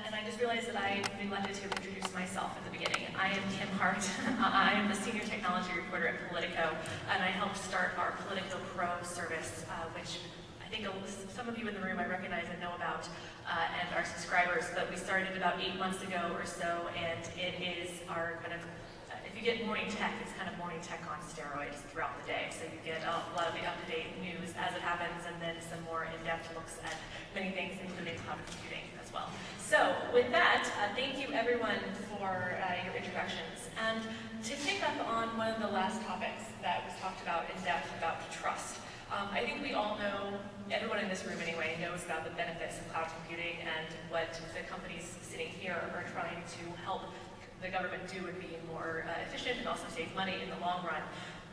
And I just realized that I neglected to introduce myself at the beginning. I am Kim Hart. I am the Senior Technology Reporter at Politico, and I helped start our Politico Pro service, which I think some of you in the room I recognize and know about, and our subscribers, but we started about 8 months ago or so, and it is our kind of, if you get morning tech, it's kind of morning tech on steroids throughout the day. So you get a lot of the up-to-date news as it happens, and then some more in-depth looks at many things, including cloud computing as well. So with that, thank you everyone for your introductions. And to pick up on one of the last topics that was talked about in depth about trust, I think we all know, everyone in this room anyway, knows about the benefits of cloud computing and what the companies sitting here are trying to help the government do in being more efficient and also save money in the long run.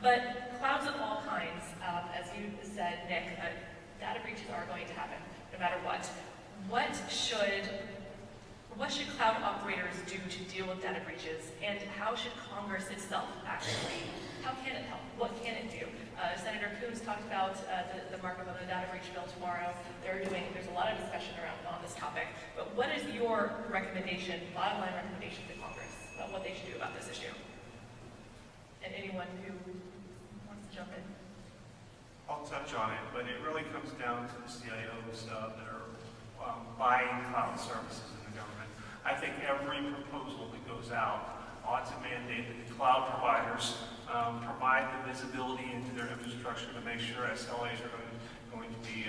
But clouds of all kinds, as you said, Nick, data breaches are going to happen, no matter what. What should cloud operators do to deal with data breaches, and how should Congress itself actually, how can it help? What can it do? Senator Coons talked about the markup of the data breach bill tomorrow. There's a lot of discussion on this topic, but what is your recommendation, bottom line recommendation to Congress about what they should do about this issue? And anyone who wants to jump in? I'll touch on it, but it really comes down to the CIOs that are buying cloud services in the government. I think every proposal that goes out ought to mandate that the cloud providers provide the visibility into their infrastructure to make sure SLAs are going to be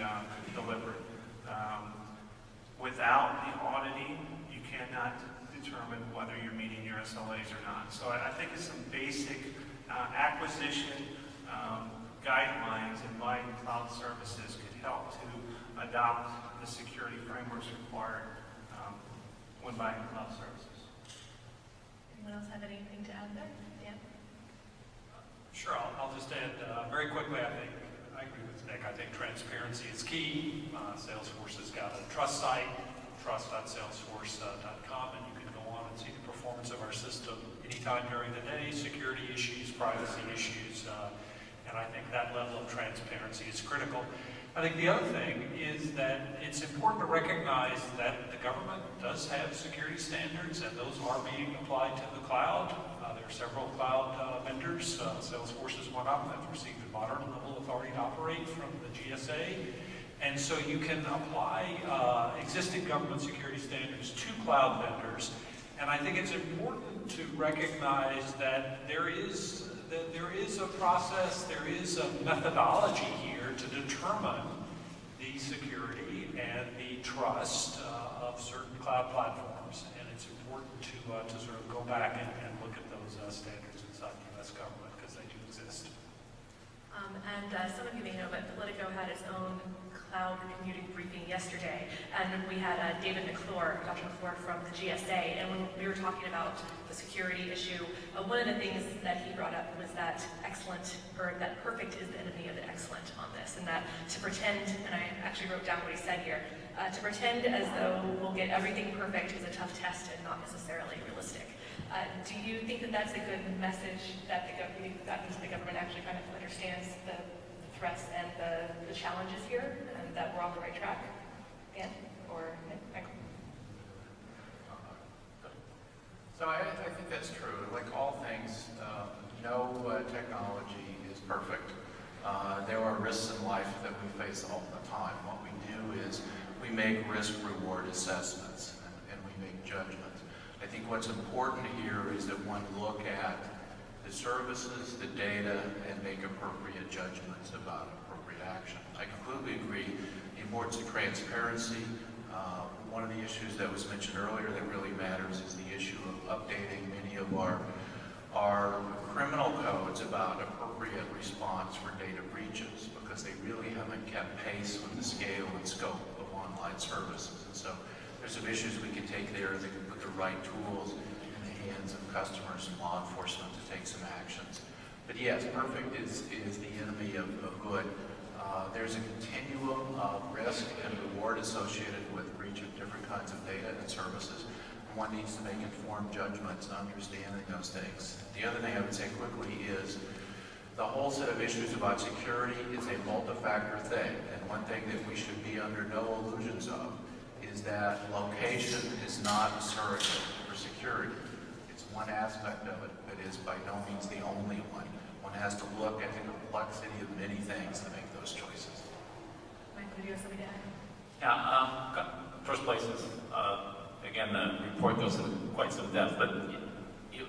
delivered. Without the auditing, you cannot determine whether you're meeting your SLAs or not. So I think it's some basic acquisition guidelines in buying cloud services could help to adopt the security frameworks required when buying cloud services. Anyone else have anything to add there? Dan? Sure, I'll just add very quickly. I agree with Nick. I think transparency is key. Salesforce has got a trust site, trust.salesforce.com, and you can go on and see the performance of our system anytime during the day, security issues, privacy issues, and I think that level of transparency is critical. I think the other thing is that it's important to recognize that the government does have security standards, and those are being applied to the cloud. There are several cloud vendors. Salesforce is one of them that's received a modern level authority to operate from the GSA. And so you can apply existing government security standards to cloud vendors. And I think it's important to recognize that there is a process, there is a methodology here to determine the security and the trust of certain cloud platforms. And it's important to sort of go back and look at those standards inside the U.S. government, because they do exist. Some of you may know, but Politico had its own cloud computing briefing yesterday, and we had David McClure, Dr. McClure from the GSA, and when we were talking about the security issue, one of the things that he brought up was that that perfect is the enemy of the excellent on this, and that to pretend, and I actually wrote down what he said here, to pretend as though we'll get everything perfect is a tough test and not necessarily realistic. Do you think that that's a good message that the government actually kind of understands the threats and the challenges here, and that we're on the right track? Dan or Michael? So I think that's true. Like all things, no technology is perfect. There are risks in life that we face all the time. What we do is we make risk-reward assessments and we make judgments. I think what's important here is that one look at the services, the data, and make appropriate judgments about appropriate action. I completely agree. The importance of transparency. One of the issues that was mentioned earlier that really matters is the issue of updating many of our criminal codes about appropriate response for data breaches, because they really haven't kept pace with the scale and scope of online services. And so there's some issues we can take there that can put the right tools in the hands of customers and law enforcement to take some actions. But yes, perfect is the enemy of good. There's a continuum of risk and reward associated with breach of different kinds of data and services. One needs to make informed judgments and understanding those things. The other thing I would say quickly is the whole set of issues about security is a multi-factor thing. And one thing that we should be under no illusions of is that location is not a surrogate for security. It's one aspect of it, but is by no means the only one. One has to look at the complexity of many things to make those choices. Michael, do you have something to add? Yeah, first place is, again, the report goes into quite some depth, but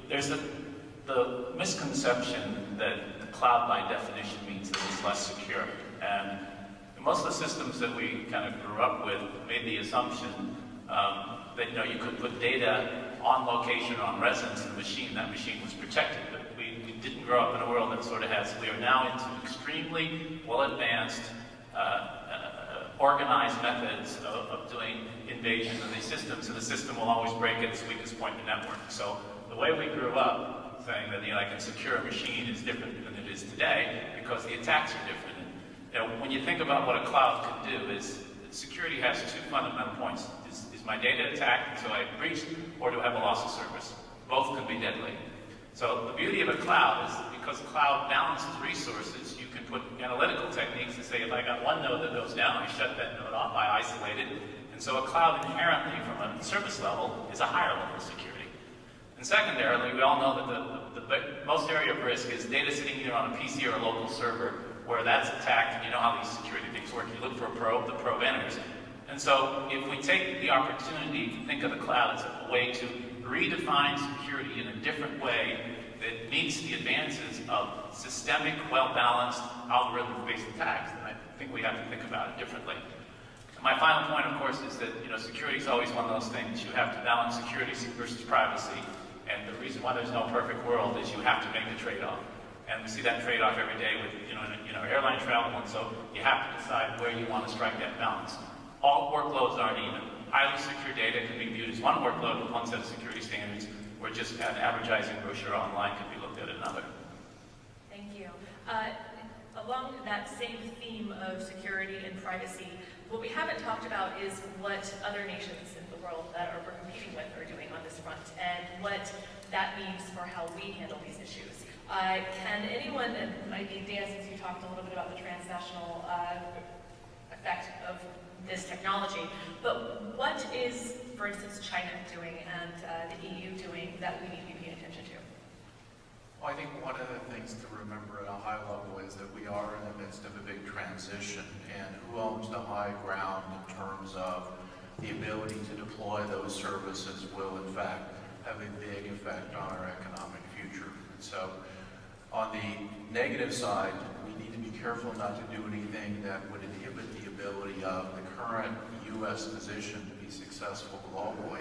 there's the misconception that the cloud by definition means that it's less secure. And most of the systems that we kind of grew up with made the assumption that you could put data on location or on residence in the machine, that machine was protected. But we didn't grow up in a world that sort of has, we are now into extremely well-advanced organized methods of doing invasion of these systems, and the system will always break at its weakest point in the network. So the way we grew up, saying that I can secure a machine is different than it is today because the attacks are different. And, when you think about what a cloud can do, is security has two fundamental points. Is my data attacked until I breached, or do I have a loss of service? Both can be deadly. So the beauty of a cloud is that because cloud balances resources, you can put analytical techniques to say, if I got one node that goes down, I shut that node off, I isolate it. And so a cloud inherently, from a service level, is a higher level of security. And secondarily, we all know that the most area of risk is data sitting either on a PC or a local server, where that's attacked, and you know how these security things work. You look for a probe, the probe enters. And so if we take the opportunity to think of the cloud as a way to redefine security in a different way that meets the advances of systemic, well-balanced, algorithm-based attacks, then I think we have to think about it differently. And my final point, of course, is that security is always one of those things. You have to balance security versus privacy. And the reason why there's no perfect world is you have to make the trade-off. And we see that trade-off every day with airline travel, and so you have to decide where you want to strike that balance. All workloads aren't even. Highly secure data can be viewed as one workload with one set of security standards, where just an advertising brochure online can be looked at another. Thank you. Along that same theme of security and privacy, what we haven't talked about is what other nations in the world that we're competing with are doing on this front, and what that means for how we handle these issues. Can anyone, and maybe Dan, since you talked a little bit about the transnational effect of this technology, but what is, for instance, China doing and the EU doing that we need to be paying attention to? Well, I think one of the things to remember at a high level is that we are in the midst of a big transition, and who owns the high ground in terms of the ability to deploy those services will, in fact, have a big effect on our economic future. So, on the negative side, we need to be careful not to do anything that would inhibit the ability of the current U.S. position to be successful globally.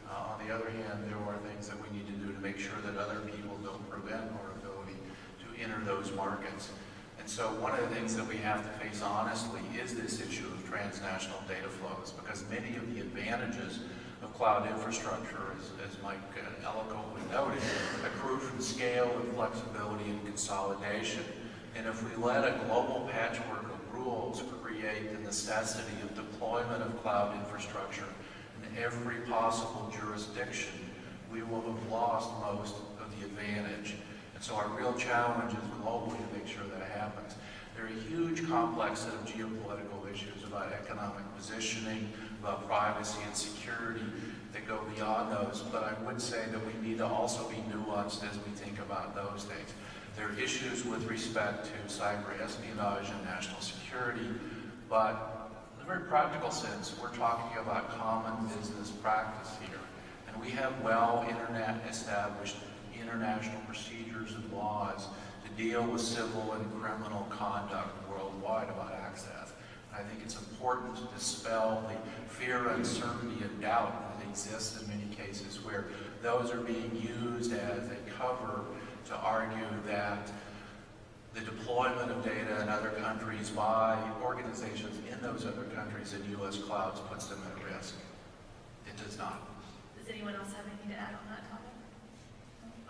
On the other hand, there are things that we need to do to make sure that other people don't prevent our ability to enter those markets. And so one of the things that we have to face honestly is this issue of transnational data flows, because many of the advantages of cloud infrastructure, as Mike eloquently noted, accrue from scale and flexibility and consolidation. And if we let a global patchwork of rules create the necessity of deployment of cloud infrastructure in every possible jurisdiction, we will have lost most of the advantage. And so our real challenge is globally to make sure that happens. There are a huge complex set of geopolitical issues about economic positioning, about privacy and security that go beyond those, but I would say that we need to also be nuanced as we think about those things. There are issues with respect to cyber espionage and national security, but in a very practical sense, we're talking about common business practice here. And we have established international procedures and laws to deal with civil and criminal conduct worldwide about access. And I think it's important to dispel the fear, uncertainty, and doubt that exists in many cases where those are being used as a cover to argue that the deployment of data in other countries by organizations in those other countries in U.S. clouds puts them at risk. It does not. Does anyone else have anything to add on that topic?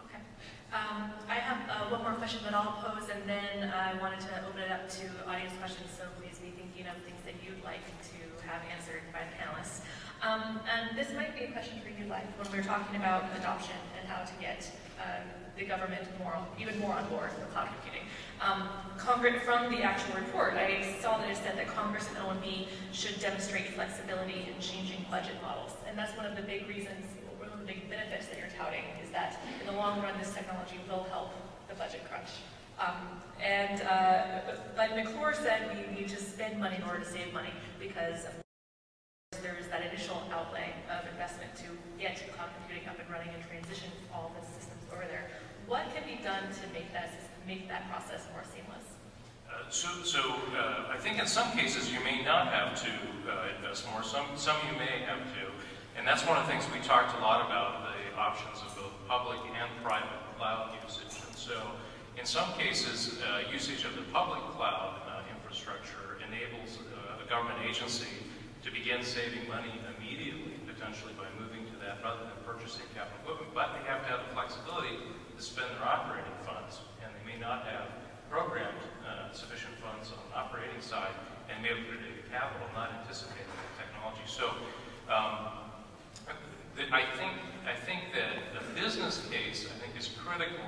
Okay. I have one more question that I'll pose, and then I wanted to open it up to audience questions, so please be thinking of things that you'd like to have answered by the panelists. And this might be a question for you, Leif, when we're talking about adoption and how to get the government even more on board with cloud computing. From the actual report, I saw that it said that Congress and OMB should demonstrate flexibility in changing budget models. And that's one of the big reasons, one of the big benefits that you're touting, is that in the long run, this technology will help the budget crunch. But McClure said we need to spend money in order to save money, because there's that initial outlay of investment to get cloud computing up and running and transition all the systems over there. What can be done to make that process more seamless? I think in some cases you may not have to invest more. Some you may have to, and that's one of the things we talked a lot about, the options of both public and private cloud usage. And so, in some cases, usage of the public cloud infrastructure enables a government agency to begin saving money immediately, potentially by moving to that rather than purchasing capital equipment. But they have to have the flexibility to spend their operating funds, and they may not have programmed sufficient funds on the operating side, and may have predicted capital, not anticipating the technology. So I think that the business case, I think, is critical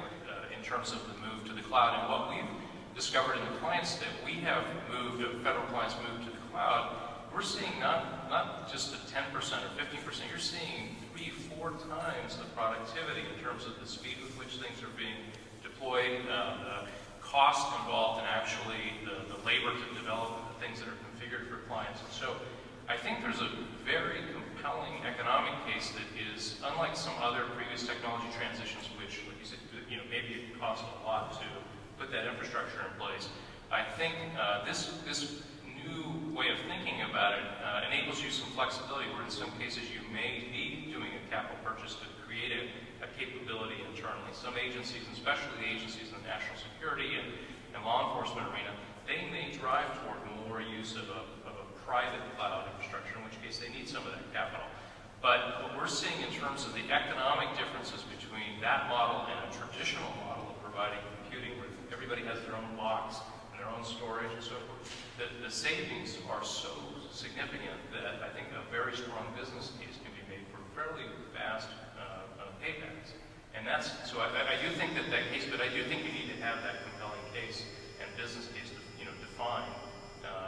in terms of the move to the cloud. And what we've discovered in the clients that we have moved, federal clients moved to the cloud, we're seeing not just a 10% or 15%, you're seeing 3-4 times the productivity in terms of the speed with which things are being deployed, the cost involved in actually the labor to develop the things that are configured for clients. And so I think there's a very compelling economic case that is unlike some other previous technology transitions, which, like you said, maybe it cost a lot to put that infrastructure in place. I think this new way of thinking about it enables you some flexibility, where in some cases you may be doing a capital purchase to create a capability internally. Some agencies, and especially the agencies in the national security and law enforcement arena, they may drive toward more use of a private cloud infrastructure, in which case they need some of that capital. But what we're seeing in terms of the economic differences between that model and a traditional model of providing computing, where everybody has their own box and their own storage and so forth, the savings are so significant that I think a very strong business case can be made for fairly fast paybacks. And so I do think that case, but I do think you need to have that compelling case and business case defined.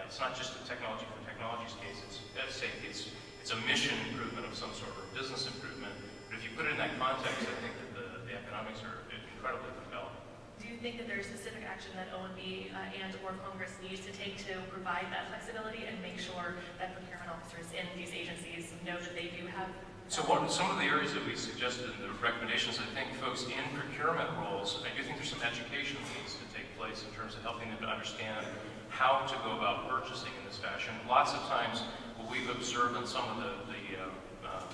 It's not just a technology for technology's case. It's a mission improvement of some sort, or business improvement. But if you put it in that context, I think that the economics are incredibly compelling. Do you think that there's specific action that OMB and or Congress needs to take to provide that flexibility and make sure that procurement officers in these agencies know that they do have? So some of the areas that we suggested in the recommendations, I think folks in procurement roles, I do think there's some education that needs to take place in terms of helping them to understand how to go about purchasing in this fashion. Lots of times, what we've observed in some of the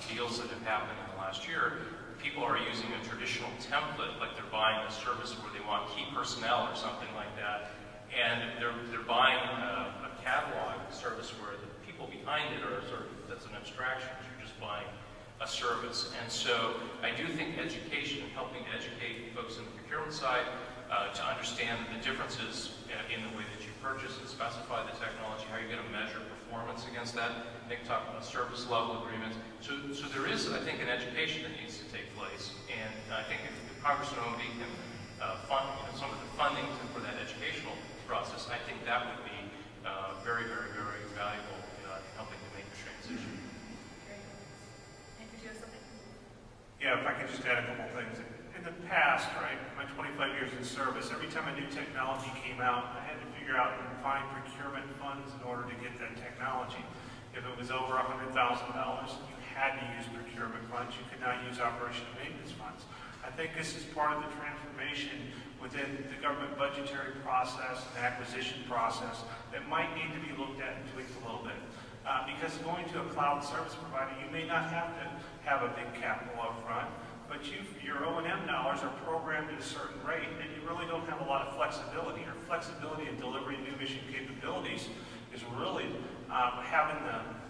deals that have happened in the last year, people are using a traditional template, like they're buying a service where they want key personnel or something like that, and they're buying a catalog service where the people behind it are sort of, that's an abstraction, you're just buying a service. And so I do think education, helping to educate folks in the procurement side to understand the differences in the way that you purchase and specify the technology, how you're going to measure performance against that. Nick talked about service level agreements. So there is, I think, an education that needs to take place. And I think if Congress and OMB can fund some of the funding for that educational process, I think that would be very, very, very valuable in helping to make the transition. Yeah, if I could just add a couple things. In the past, right, my 25 years in service, every time a new technology came out, I had to figure out and find procurement funds in order to get that technology. If it was over $100,000, you had to use procurement funds. You could not use operation and maintenance funds. I think this is part of the transformation within the government budgetary process and acquisition process that might need to be looked at and tweaked a little bit. Because going to a cloud service provider, you may not have to have a big capital up front, but your O&M dollars are programmed at a certain rate, and you really don't have a lot of flexibility. Your flexibility in delivering new mission capabilities is really having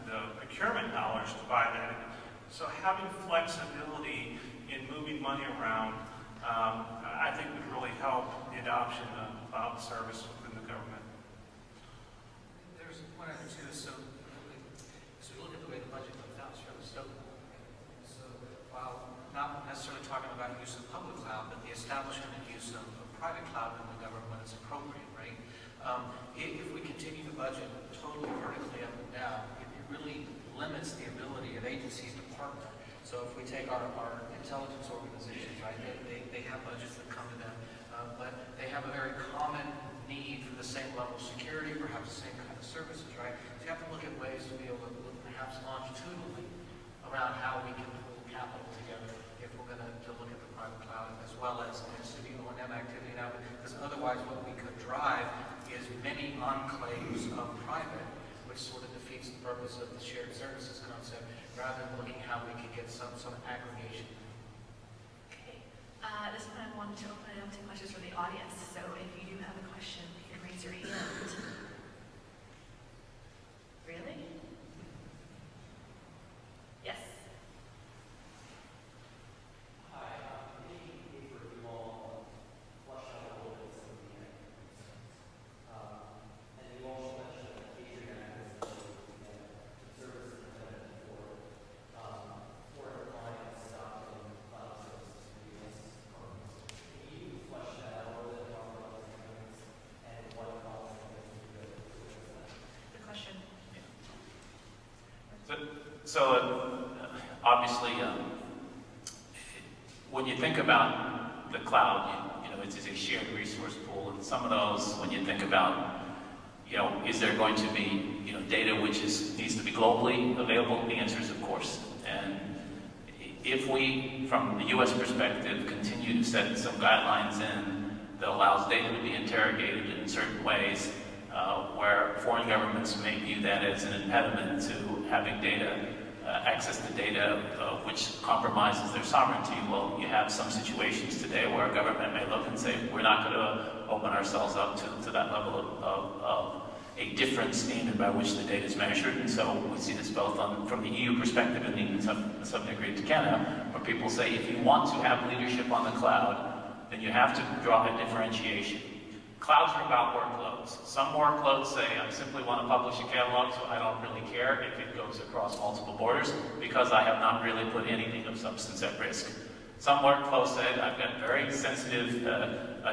the procurement dollars to buy that. So having flexibility in moving money around, I think would really help the adoption of cloud service within the government. There's one other too. So we look at the way the budget comes out, it's fairly stable. So while not necessarily talking about use of public cloud, but the establishment and use of private cloud in the government when it's appropriate. limits the ability of agencies to partner. So if we take our intelligence organizations, right, they have budgets that come to them, but they have a very common need for the same level of security, perhaps the same kind of services, right? So you have to look at ways to be able to look perhaps longitudinally around how we can pull capital together if we're going to look at the private cloud as well as city O&M activity now, because otherwise what we could drive is many enclaves of private, which sort of defeats the purpose of the shared services concept, rather than looking how we could get some aggregation. Okay. At this point, I wanted to open it up to questions from the audience. So if you do have a question, you can raise your hand. Really? Yes. So obviously, when you think about the cloud, you know, it is a shared resource pool, and some of those, when you think about, you know, is there going to be, you know, data which needs to be globally available? The answer is of course. And if we, from the U.S. perspective, continue to set some guidelines in that allows data to be interrogated in certain ways, where foreign governments may view that as an impediment to having data, access to data which compromises their sovereignty. Well, you have some situations today where a government may look and say, we're not going to open ourselves up to that level of a different standard by which the data is measured. And so we see this both from the EU perspective and even to some degree to Canada, where people say, if you want to have leadership on the cloud, then you have to draw a differentiation. Clouds are about workloads. Some workloads say, I simply want to publish a catalog, so I don't really care if it goes across multiple borders, because I have not really put anything of substance at risk. Some workflows say, I've got very sensitive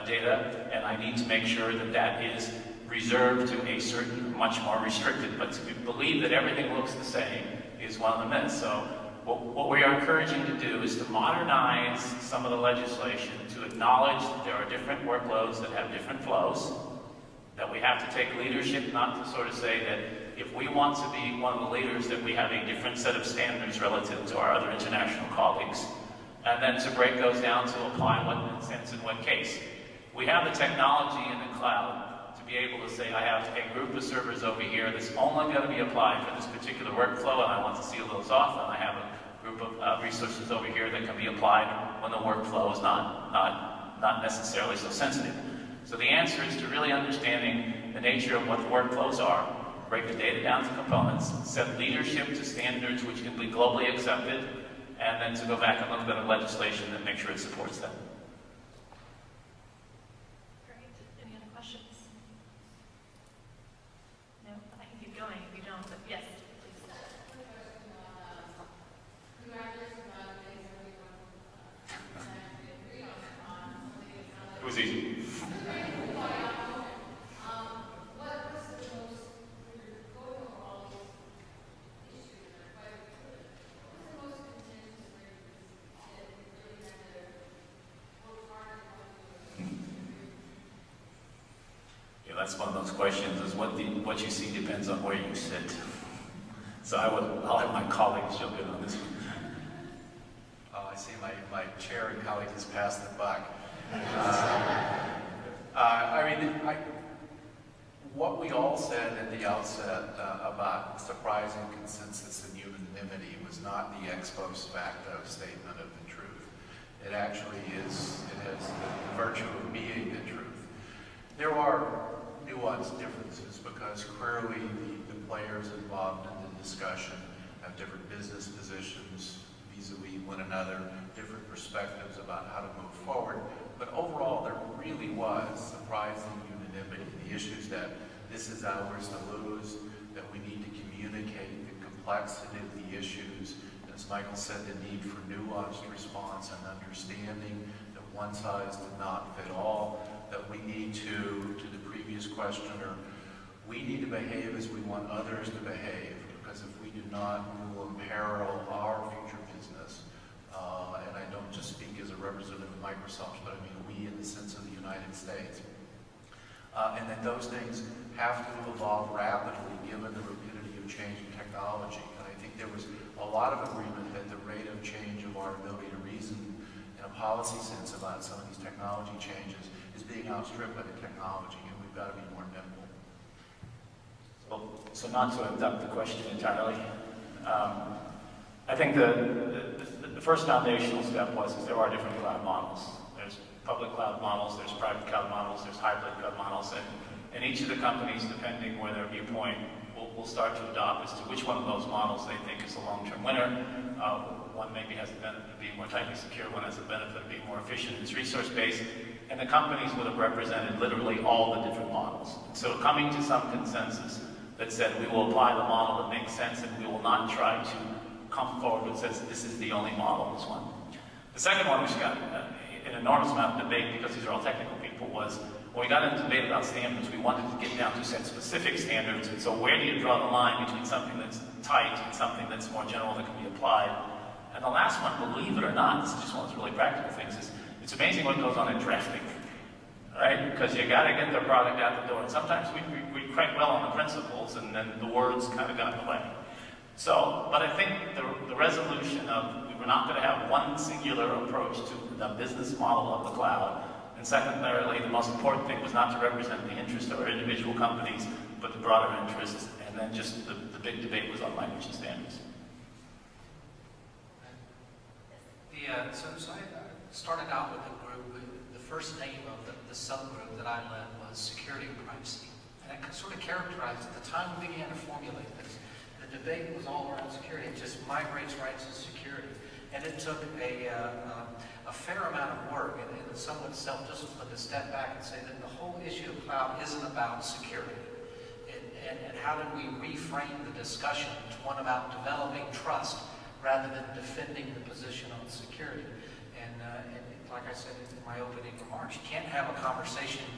data, and I need to make sure that that is reserved to a certain, much more restricted. But to believe that everything looks the same is one of the myths. So what we are encouraging to do is to modernize some of the legislation to acknowledge that there are different workloads that have different flows, that we have to take leadership, not to sort of say that if we want to be one of the leaders, that we have a different set of standards relative to our other international colleagues, and then to break those down to apply what sense in what case. We have the technology in the cloud to be able to say, I have a group of servers over here that's only going to be applied for this particular workflow, and I want to seal those off, and I have a group of resources over here that can be applied when the workflow is not necessarily so sensitive. So the answer is to really understanding the nature of what the workflows are, break the data down to components, set leadership to standards which can be globally accepted, and then to go back and look at the legislation and make sure it supports them. Great. Any other questions? No? I can keep going if you don't, but yes, please. It was easy. That's one of those questions, is what you see depends on where you sit. So I'll have my colleagues jump in on this one. I see my chair and colleague has passed the buck. What we all said at the outset about surprising consensus and unanimity was not the ex post facto statement of the truth. It actually is, it has the virtue of being the truth. There are nuanced differences because clearly the players involved in the discussion have different business positions vis-a-vis one another, different perspectives about how to move forward. But overall, there really was surprising unanimity. The issues that this is ours to lose, that we need to communicate the complexity of the issues, and as Michael said, the need for nuanced response and understanding that one size did not fit all, that we need to the previous questioner, we need to behave as we want others to behave, because if we do not will imperil our future business. And I don't just speak as a representative of Microsoft, but I mean we in the sense of the United States. And that those things have to evolve rapidly given the rapidity of change in technology. And I think there was a lot of agreement that the rate of change of our ability to reason in a policy sense about some of these technology changes is being outstripped by the technology, and we've got to be more nimble. So not to abduct the question entirely, I think the first foundational step was that there are different cloud models. There's public cloud models, there's private cloud models, there's hybrid cloud models, and each of the companies, depending where their viewpoint, will start to adopt as to which one of those models they think is the long-term winner. One maybe has the benefit of being more tightly secure, one has the benefit of being more efficient in its resource base, and the companies would have represented literally all the different models. So coming to some consensus that said we will apply the model that makes sense and we will not try to come forward and says this is the only model, this one. The second one, which got an enormous amount of debate because these are all technical people, was when we got into debate about standards, we wanted to get down to set specific standards, and so where do you draw the line between something that's tight and something that's more general that can be applied? And the last one, believe it or not, this is just one of those really practical things, is it's amazing what goes on in drafting, right? Because you got to get the product out the door, and sometimes we crank well on the principles, and then the words kind of got in the way. So, but I think the resolution of we were not going to have one singular approach to the business model of the cloud, and secondarily, the most important thing was not to represent the interest of our individual companies, but the broader interests, and then just the big debate was on language and standards. So I started out with a group, the first name of the subgroup that I led was security and privacy. And I sort of characterized at the time we began to formulate this, the debate was all around security. It just migrates right to security. And it took a fair amount of work and somewhat self-discipline to step back and say that the whole issue of cloud isn't about security. And how did we reframe the discussion to one about developing trust rather than defending the position on security? And like I said in my opening remarks, you can't have a conversation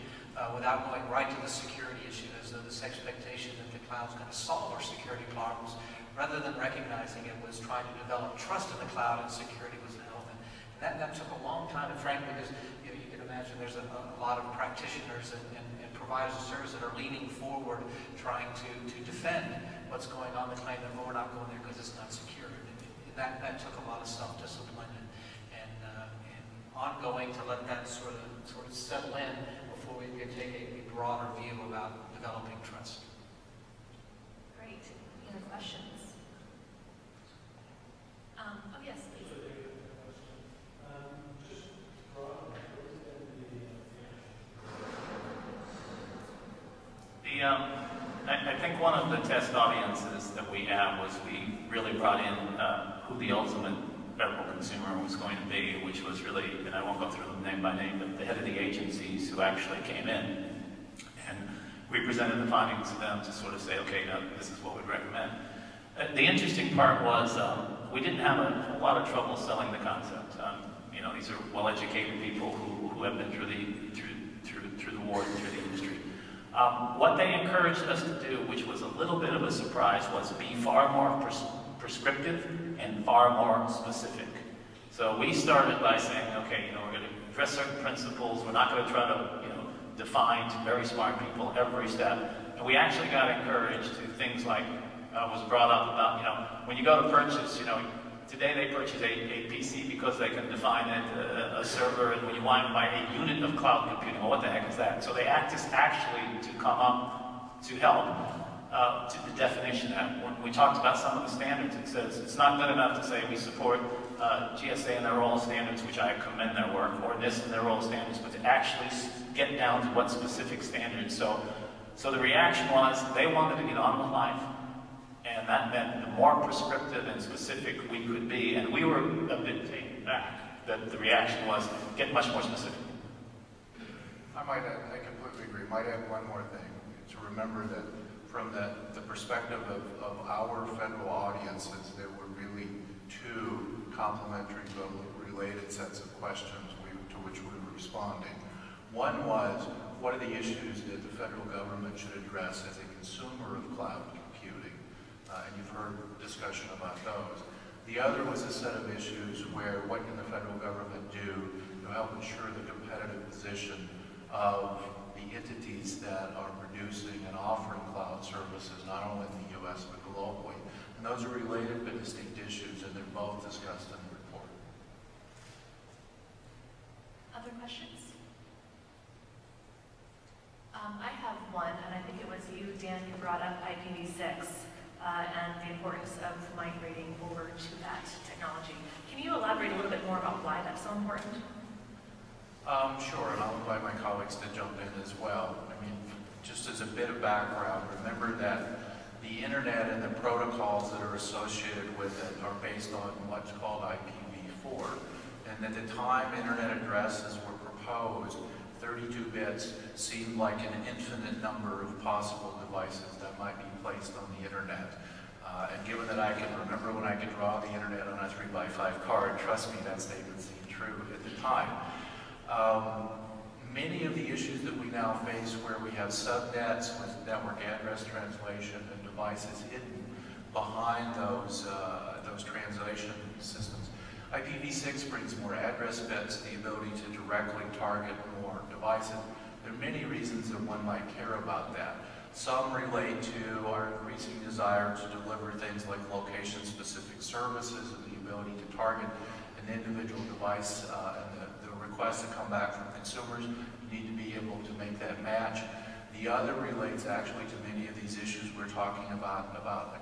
without going right to the security issue, as though this expectation that the cloud's going to solve our security problems, rather than recognizing it was trying to develop trust in the cloud and security was an element. And that took a long time, and frankly, because you can imagine there's a lot of practitioners and providers of service that are leaning forward trying to defend what's going on, the claim that, well, we're not going there because it's not secure. And that took a lot of self-discipline and ongoing to let that sort of settle in before we could take a broader view about developing trust. Great. Any other questions? Oh, yes, please. I think one of the test audiences that we had was we really brought in who the ultimate federal consumer was going to be, which was really, and I won't go through them name by name, but the head of the agencies who actually came in. And we presented the findings to them to sort of say, okay, now this is what we'd recommend. The interesting part was we didn't have a whole lot of trouble selling the concept. You know, these are well-educated people who have been through the war and through the industry. What they encouraged us to do, which was a little bit of a surprise, was be far more prescriptive and far more specific. So we started by saying, okay, we're going to address certain principles. We're not going to try to, define to very smart people every step. And we actually got encouraged to things like was brought up about, when you go to purchase, today they purchase a PC because they can define it, a server, and when you want to buy a unit of cloud computing, well, what the heck is that? So they act as actually to come up to help to the definition. When we talked about some of the standards, it says it's not good enough to say we support GSA and their role standards, which I commend their work, or NIST and their role standards, but to actually get down to what specific standards. So the reaction was they wanted to get on with life. And that meant the more prescriptive and specific we could be, and we were a bit taken back, that the reaction was get much more specific. I completely agree. Might add one more thing, to remember that from the perspective of our federal audiences, there were really two complementary but related sets of questions to which we were responding. One was, what are the issues that the federal government should address as a consumer of cloud computing? and you've heard discussion about those. The other was a set of issues where what can the federal government do to help ensure the competitive position of the entities that are producing and offering cloud services, not only in the U.S. but globally. And those are related but distinct issues, and they're both discussed in the report. Other questions? I have one, and I think it was you, Dan, who brought up IPv6 and the importance of migrating over to that technology. Can you elaborate a little bit more about why that's so important? Sure, and I'll invite my colleagues to jump in as well. I mean, just as a bit of background, remember that the internet and the protocols that are associated with it are based on what's called IPv4. And at the time internet addresses were proposed, 32 bits seemed like an infinite number of possible devices that might be placed on the internet. And given that I can remember when I could draw the internet on a 3x5 card, trust me, that statement seemed true at the time. Many of the issues that we now face where we have subnets with network address translation and devices hidden behind those translation systems. IPv6 brings more address bits, the ability to directly target more devices. There are many reasons that one might care about that. Some relate to our increasing desire to deliver things like location-specific services and the ability to target an individual device and the requests that come back from consumers. You need to be able to make that match. The other relates actually to many of these issues we're talking about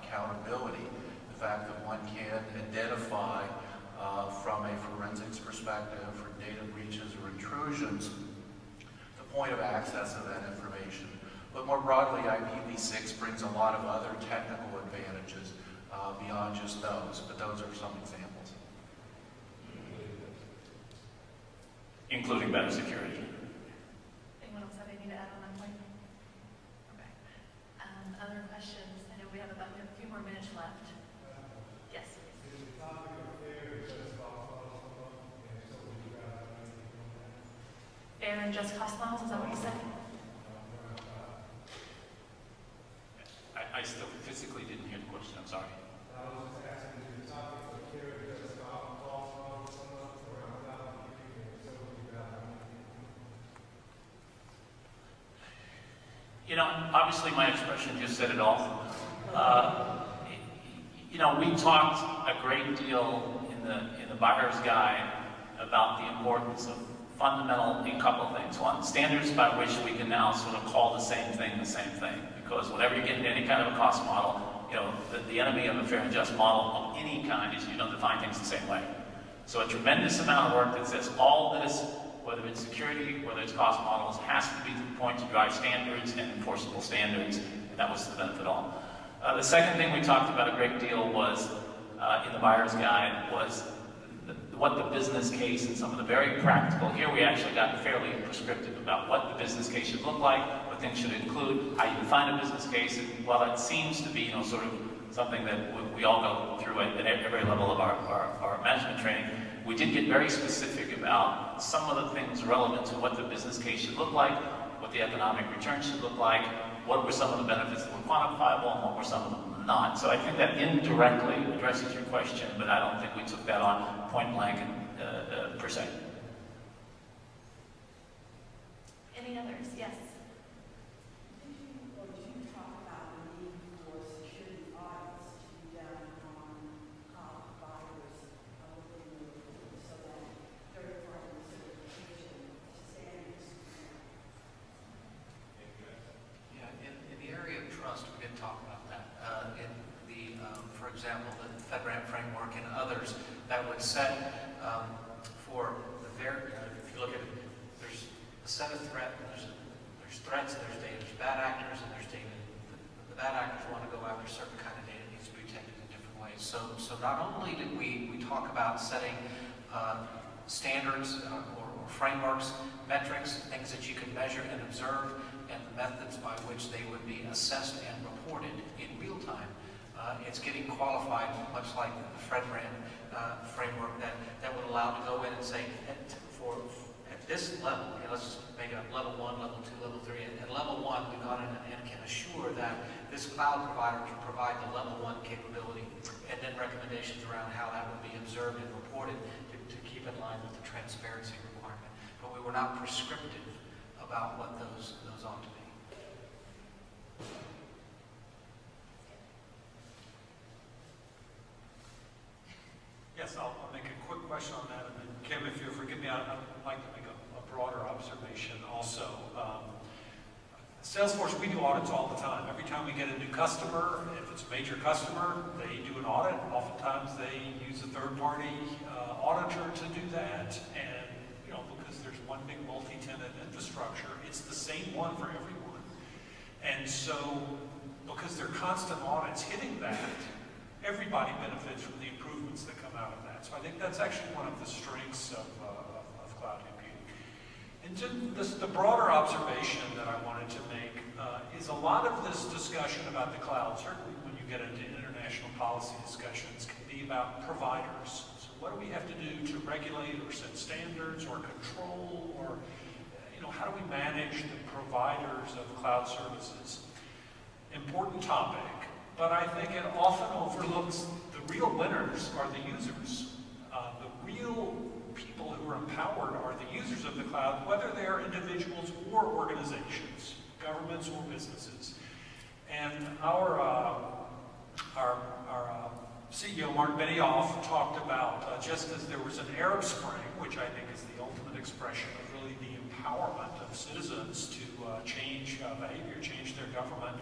accountability. The fact that one can identify from a forensics perspective for data breaches or intrusions the point of access of that information. But more broadly, IPv6 brings a lot of other technical advantages beyond just those, but those are some examples. Including better security. Anyone else have anything to add on that point? Okay. Other questions? I know we have a few more minutes left. Yes. Fair and just cost models, is that what you said? I still physically didn't hear the question, I'm sorry. You know, obviously my expression just said it all. You know, we talked a great deal in the buyer's guide about the importance of fundamental, a couple of things. One, standards by which we can now sort of call the same thing. Because whenever you get into any kind of a cost model, you know, the enemy of a fair and just model of any kind is you don't define things the same way. So a tremendous amount of work that says all this, whether it's security, whether it's cost models, has to be to the point to drive standards and enforceable standards, and that was the benefit all. The second thing we talked about a great deal was, in the buyer's guide, was what the business case and some of the very practical. Here we actually got fairly prescriptive about what the business case should look like, what things should include, how you define a business case, and while it seems to be, you know, sort of something that we all go through at every level of our management training, we did get very specific about some of the things relevant to what the business case should look like, what the economic return should look like, what were some of the benefits that were quantifiable, and what were some of them not. So I think that indirectly addresses your question, but I don't think we took that on point blank per se. Any others? Yes. Did you talk about the need for security audits to be done on cloud providers within the so that third-party certification standards? Yeah, in the area of trust, we did talk about that. For example, the FedRAMP framework and others that would set for if you look at it, there's a set of threats, there's threats, there's data, there's bad actors, and there's data. The bad actors want to go after certain kind of data, it needs to be protected in different ways. So not only did we talk about setting standards or frameworks, metrics, things that you can measure and observe, and the methods by which they would be assessed and reported in real time. It's getting qualified, much like the FedRAMP framework that would allow to go in and say, at this level, let's just make it up, level 1, level 2, level 3, and at level 1, we've gone in and can assure that this cloud provider can provide the level 1 capability and then recommendations around how that would be observed and reported to keep in line with the transparency requirement. But we were not prescriptive about what those ought to be. Yes, I'll make a quick question on that, and then Kim, if you'll forgive me, I'd like to make a broader observation also. Salesforce, we do audits all the time. Every time we get a new customer, if it's a major customer, they do an audit. Oftentimes they use a third-party auditor to do that, and because there's one big multi-tenant infrastructure, it's the same one for everyone. And so, because there are constant audits hitting that, everybody benefits from the improvements that come out of that. So I think that's actually one of the strengths of cloud computing. And just the broader observation that I wanted to make is a lot of this discussion about the cloud, certainly when you get into international policy discussions, can be about providers. So what do we have to do to regulate or set standards or control, or how do we manage the providers of cloud services? Important topic. But I think it often overlooks the real winners are the users. The real people who are empowered are the users of the cloud, whether they are individuals or organizations, governments or businesses. And our CEO, Mark Benioff, talked about just as there was an Arab Spring, which I think is the ultimate expression of really the empowerment of citizens to change behavior, change their government.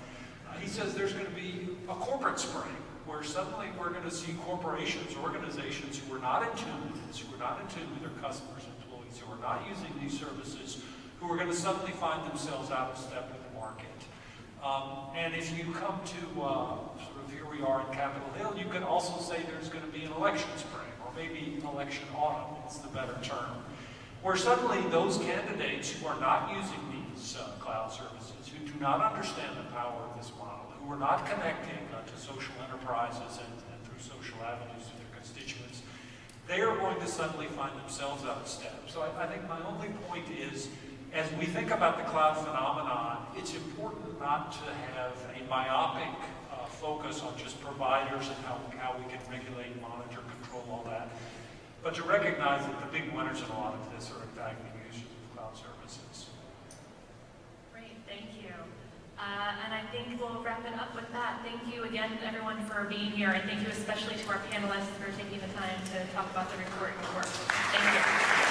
He says there's going to be a corporate spring where suddenly we're going to see corporations, organizations who are not in tune with this, who are not in tune with their customers, employees, who are not using these services, who are going to suddenly find themselves out of step with the market. And if you come to sort of here we are in Capitol Hill, you can also say there's going to be an election spring, or maybe election autumn is the better term, where suddenly those candidates who are not using these cloud services, who do not understand the power of this model, who are not connecting to social enterprises and through social avenues to their constituents, they are going to suddenly find themselves out of step. So I think my only point is, as we think about the cloud phenomenon, it's important not to have a myopic focus on just providers and how we can regulate, monitor, control all that, but to recognize that the big winners in a lot of this are in fact the users of cloud services. Great, thank you. And I think we'll wrap it up with that. Thank you again, everyone, for being here, and thank you especially to our panelists for taking the time to talk about the report and the work. Thank you.